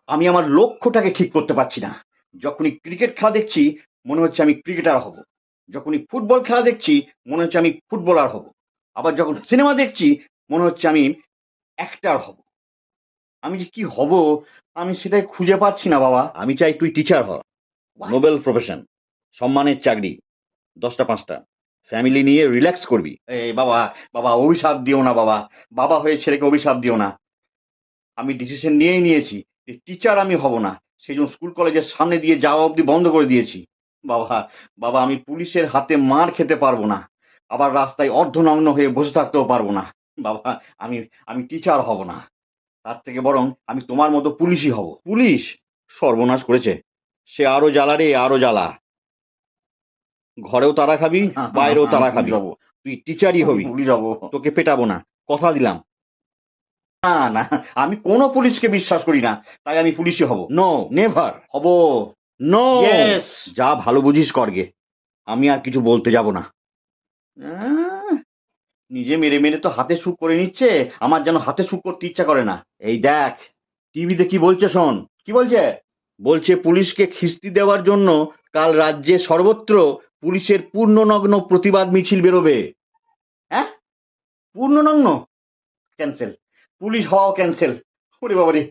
আমি আমার লক্ষ্যটাকে ঠিক করতে পারছি না। যখনই ক্রিকেট খেলা দেখছি মনে হচ্ছে আমি ক্রিকেটার হব, যখনই ফুটবল খেলা দেখছি মনে হচ্ছে আমি ফুটবলার হব, আবার যখন সিনেমা দেখছি মনে হচ্ছে আমি অ্যাক্টার হব। আমি যে কি হব আমি সেটাই খুঁজে পাচ্ছি না বাবা। আমি চাই তুই টিচার হ, নোবেল প্রফেশন, সম্মানের চাকরি, 10টা 5টা, ফ্যামিলি নিয়ে রিল্যাক্স করবি। এই বাবা, বাবা অভিশাপ দিও না বাবা, বাবা হয়ে ছেলেকে অভিশাপ দিও না। আমি ডিসিশন নিয়েই নিয়েছি যে টিচার আমি হব না, সেই জন্য স্কুল কলেজের সামনে দিয়ে যাওয়া অবধি বন্ধ করে দিয়েছি। বাবা, বাবা আমি পুলিশের হাতে মার খেতে পারবো না, আবার রাস্তায় অর্ধনগ্ন হয়ে বসে থাকতেও পারবো না। বাবা, আমি আমি টিচার হব না, তার থেকে বরং আমি তোমার মতো পুলিশই হব। পুলিশ সর্বনাশ করেছে, সে আরো জ্বালা রে, আরো জ্বালা। ঘরেও তারা খাবি, বাইরেও তারা খাবি। তুই টিচারই হবি, পুলিশ হব, তোকে পেটাবো না, কথা দিলাম। না না, আমি কোনো পুলিশকে বিশ্বাস করি না, তাই আমি পুলিশই হব। নো, নেভার হব। No, yes. যা ভালো বুঝিস করগে, আমি আর কিছু বলতে যাব না। নিজে মেরে মেরে তো হাতে সুখ করে নিচ্ছে, আমার যেন হাতে সুখ করতে ইচ্ছা করে না। এই দেখ টিভিতে কি বলছে, শোন। কি বলছে? বলছে পুলিশকে খিস্তি দেওয়ার জন্য কাল রাজ্যে সর্বত্র পুলিশের পূর্ণনগ্ন প্রতিবাদ মিছিল বেরোবে। হ্যাঁ, পূর্ণনগ্ন? ক্যান্সেল, পুলিশ হওয়াও ক্যান্সেল। ওরে বাবারে,